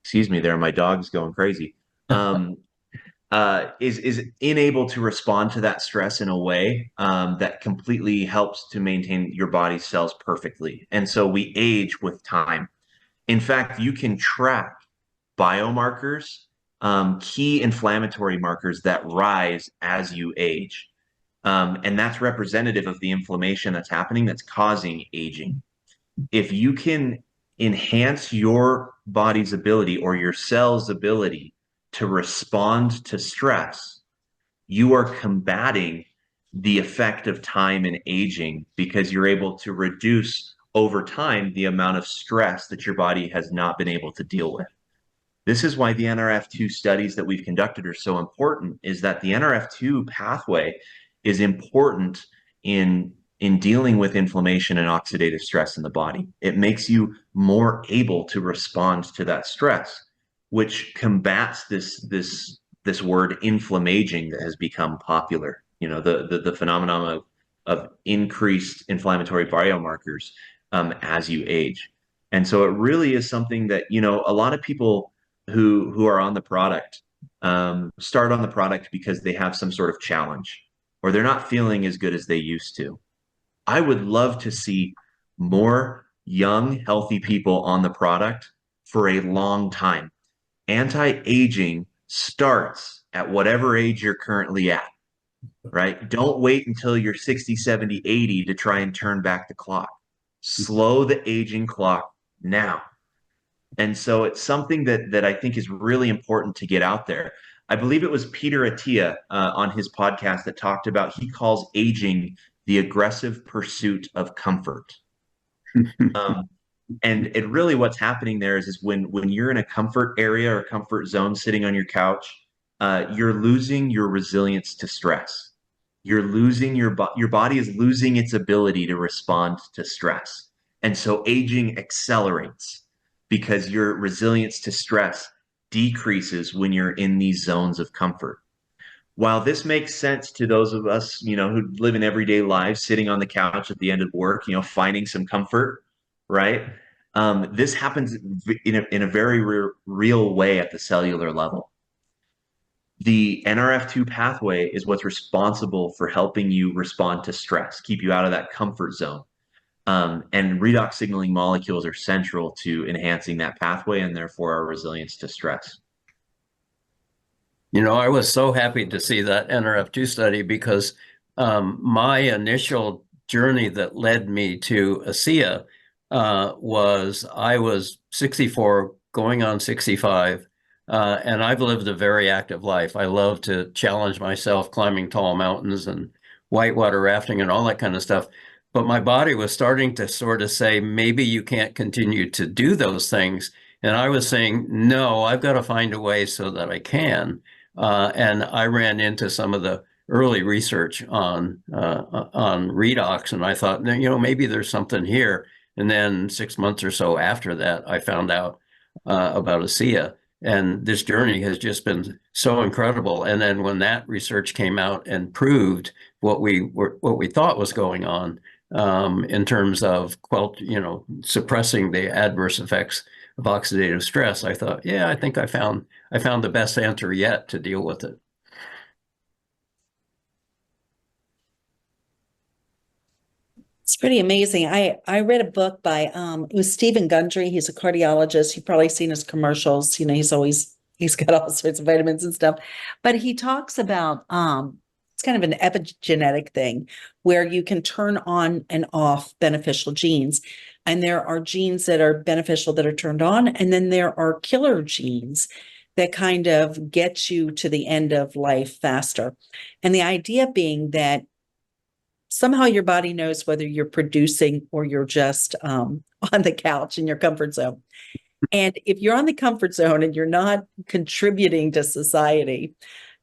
Excuse me, there, my dog's going crazy. Is unable to respond to that stress in a way that completely helps to maintain your body's cells perfectly. And so we age with time. In fact, you can track biomarkers, key inflammatory markers that rise as you age. And that's representative of the inflammation that's happening that's causing aging. If you can enhance your body's ability or your cell's ability to respond to stress, you are combating the effect of time and aging because you're able to reduce over time the amount of stress that your body has not been able to deal with. This is why the NRF2 studies that we've conducted are so important, is that the NRF2 pathway is important in dealing with inflammation and oxidative stress in the body. It makes you more able to respond to that stress, which combats this word inflammaging that has become popular. You know, the phenomenon of increased inflammatory biomarkers as you age. And so it really is something that, you know, a lot of people who are on the product start on the product because they have some sort of challenge or they're not feeling as good as they used to. I would love to see more young, healthy people on the product for a long time. Anti-aging starts at whatever age you're currently at, right? Don't wait until you're 60, 70, 80 to try and turn back the clock. Slow the aging clock now. And so it's something that I think is really important to get out there. I believe it was Peter Attia on his podcast that talked about, he calls aging the aggressive pursuit of comfort. And it really what's happening there is when you're in a comfort area or comfort zone sitting on your couch, you're losing your resilience to stress. You're losing your body is losing its ability to respond to stress. And so aging accelerates because your resilience to stress decreases when you're in these zones of comfort. While this makes sense to those of us, you know, who live in everyday lives, sitting on the couch at the end of work, you know, finding some comfort, right? This happens in a very real way at the cellular level. The NRF2 pathway is what's responsible for helping you respond to stress, keep you out of that comfort zone. And redox signaling molecules are central to enhancing that pathway and therefore our resilience to stress. You know, I was so happy to see that NRF2 study because my initial journey that led me to Asea was I was 64, going on 65, and I've lived a very active life. I love to challenge myself, climbing tall mountains and whitewater rafting and all that kind of stuff. But my body was starting to sort of say, maybe you can't continue to do those things. And I was saying, no, I've got to find a way so that I can. And I ran into some of the early research on redox, and I thought, you know, maybe there's something here. And then 6 months or so after that, I found out about Asea. And this journey has just been so incredible. And then when that research came out and proved what we thought was going on in terms of suppressing the adverse effects of oxidative stress, I thought, yeah, I think I found the best answer yet to deal with it. It's pretty amazing. I read a book by it was Stephen Gundry. He's a cardiologist. You've probably seen his commercials. You know, he's got all sorts of vitamins and stuff. But he talks about it's kind of an epigenetic thing where you can turn on and off beneficial genes. And there are genes that are beneficial that are turned on, and then there are killer genes that kind of get you to the end of life faster. And the idea being that somehow your body knows whether you're producing or you're just on the couch in your comfort zone. And if you're on the comfort zone and you're not contributing to society,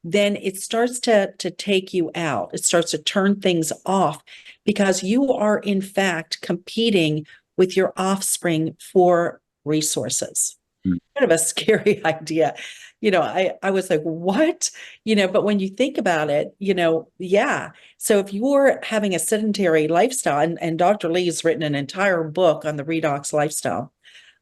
then it starts to take you out. It starts to turn things off because you are, in fact, competing with your offspring for resources. Mm. kind of a scary idea. I was like, what? But when you think about it, yeah. So if you're having a sedentary lifestyle, and Dr. Lee's written an entire book on the redox lifestyle.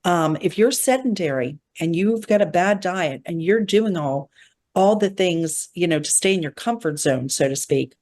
If you're sedentary and you've got a bad diet and you're doing all the things, to stay in your comfort zone, so to speak,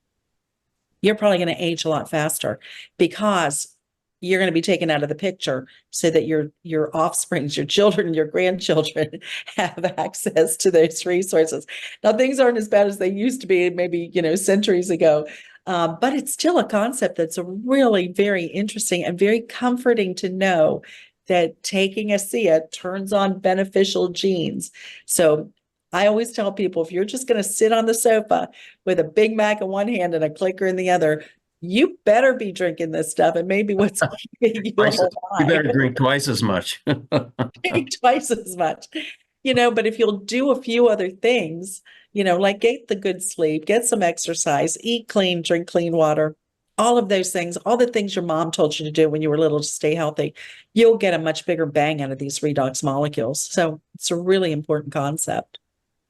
you're probably going to age a lot faster because you're going to be taken out of the picture so that your offsprings, your children, your grandchildren have access to those resources. Now, things aren't as bad as they used to be, maybe, centuries ago. But it's still a concept that's really very interesting and very comforting to know that taking Asea turns on beneficial genes. So I always tell people, if you're just going to sit on the sofa with a Big Mac in one hand and a clicker in the other, you better be drinking this stuff. And maybe what's keeping you You better alive. drink twice as much. Drink twice as much. But if you'll do a few other things, like get the good sleep, get some exercise, eat clean, drink clean water, all of those things, all the things your mom told you to do when you were little to stay healthy, you'll get a much bigger bang out of these redox molecules. So it's a really important concept.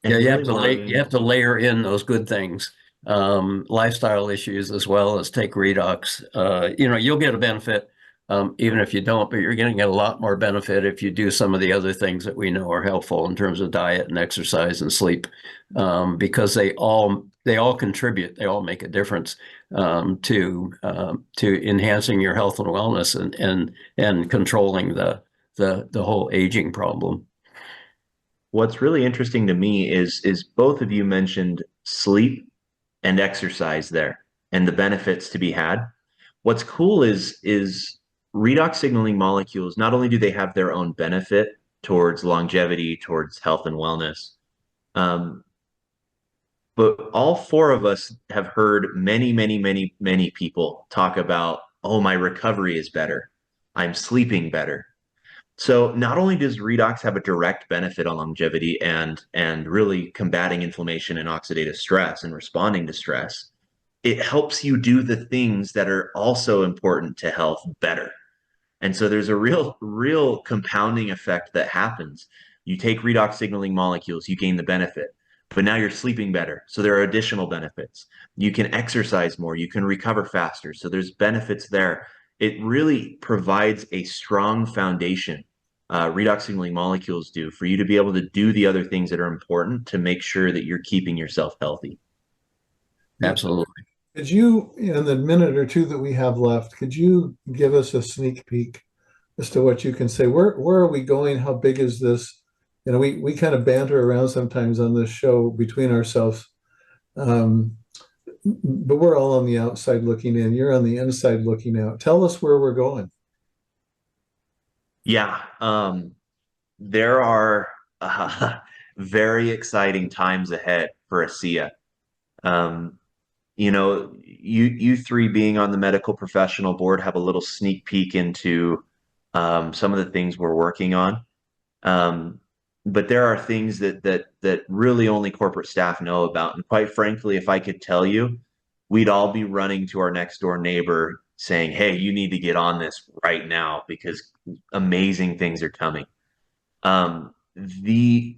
And Yeah, really you have to layer in those good things, lifestyle issues as well as take redox. You'll get a benefit even if you don't, but you're going to get a lot more benefit if you do some of the other things that we know are helpful in terms of diet and exercise and sleep, because they all contribute. They all make a difference to enhancing your health and wellness and controlling the whole aging problem. What's really interesting to me is both of you mentioned sleep and exercise there and the benefits to be had. What's cool is redox signaling molecules, not only do they have their own benefit towards longevity, towards health and wellness, but all four of us have heard many, many, many, many people talk about, oh, my recovery is better. I'm sleeping better. So not only does redox have a direct benefit on longevity and really combating inflammation and oxidative stress and responding to stress, it helps you do the things that are also important to health better. And so there's a real compounding effect that happens. You take redox signaling molecules, you gain the benefit, but now you're sleeping better. So there are additional benefits. You can exercise more, you can recover faster. So there's benefits there. It really provides a strong foundation, redox signaling molecules do, for you to be able to do the other things that are important to make sure that you're keeping yourself healthy. Absolutely. Could you, in the minute or two that we have left, could you give us a sneak peek as to what you can say? Where are we going? How big is this? We kind of banter around sometimes on this show between ourselves. But we're all on the outside looking in. You're on the inside looking out. Tell us where we're going. Yeah, there are very exciting times ahead for Asea. You three being on the medical professional board have a little sneak peek into some of the things we're working on. But there are things that really only corporate staff know about. And quite frankly, if I could tell you, we'd all be running to our next door neighbor saying, hey, you need to get on this right now because amazing things are coming. The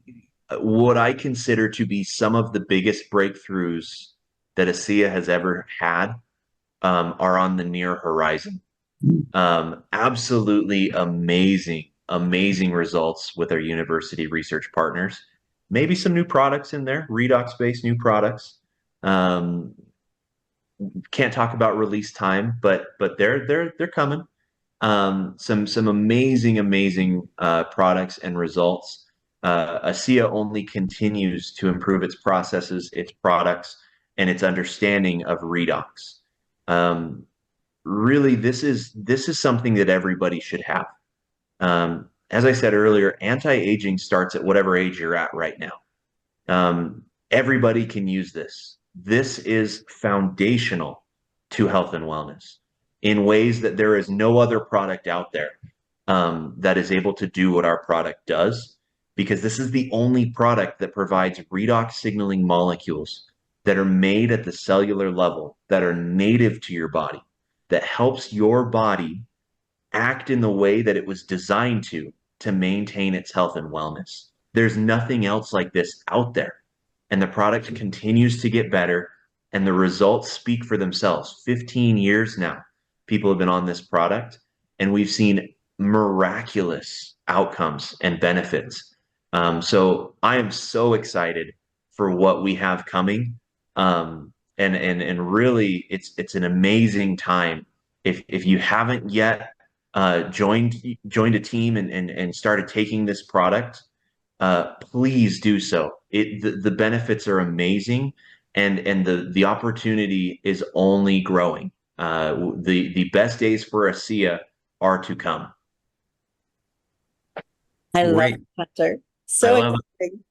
what I consider to be some of the biggest breakthroughs that Asea has ever had are on the near horizon. Absolutely amazing results with our university research partners. Maybe some new products in there, redox-based new products. Can't talk about release time, but they're coming. Some amazing products and results. Asea only continues to improve its processes, its products, and its understanding of redox. Really, this is something that everybody should have. As I said earlier, anti-aging starts at whatever age you're at right now. Everybody can use this. This is foundational to health and wellness in ways that there is no other product out there that is able to do what our product does, because this is the only product that provides redox signaling molecules that are made at the cellular level, that are native to your body, that helps your body act in the way that it was designed to to maintain its health and wellness. There's nothing else like this out there. And the product continues to get better, and the results speak for themselves. 15 years now, people have been on this product, and we've seen miraculous outcomes and benefits. So I am so excited for what we have coming. And really, it's an amazing time. If you haven't yet joined a team and started taking this product, please do so. The benefits are amazing, and the opportunity is only growing. The best days for Asea are to come. I love Great. it, Hunter. I So love exciting.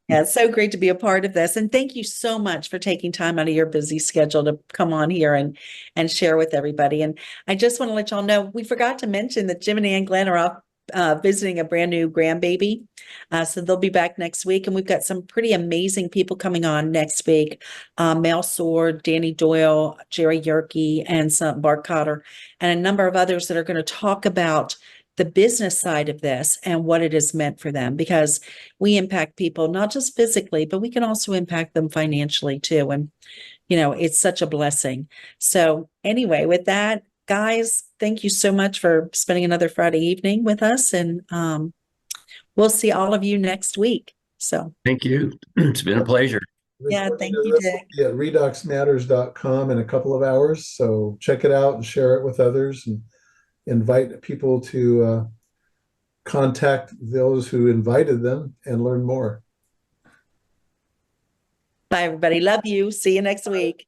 Yeah, it's so great to be a part of this. And thank you so much for taking time out of your busy schedule to come on here and share with everybody. And I just want to let y'all know, we forgot to mention that Jim and Ann Glenn are off visiting a brand new grandbaby. So they'll be back next week. And we've got some pretty amazing people coming on next week. Mel Sword, Danny Doyle, Jerry Yerke, and some Bart Cotter, and a number of others that are going to talk about the business side of this and what it has meant for them, because we impact people not just physically, but we can also impact them financially too. And, it's such a blessing. So anyway, with that, guys, thank you so much for spending another Friday evening with us. And we'll see all of you next week. So Thank you. It's been a pleasure. yeah, thank you, This will Dick. be at redoxmatters.com in a couple of hours. So check it out and share it with others, and invite people to contact those who invited them and learn more. Bye, everybody. Love you. See you next week.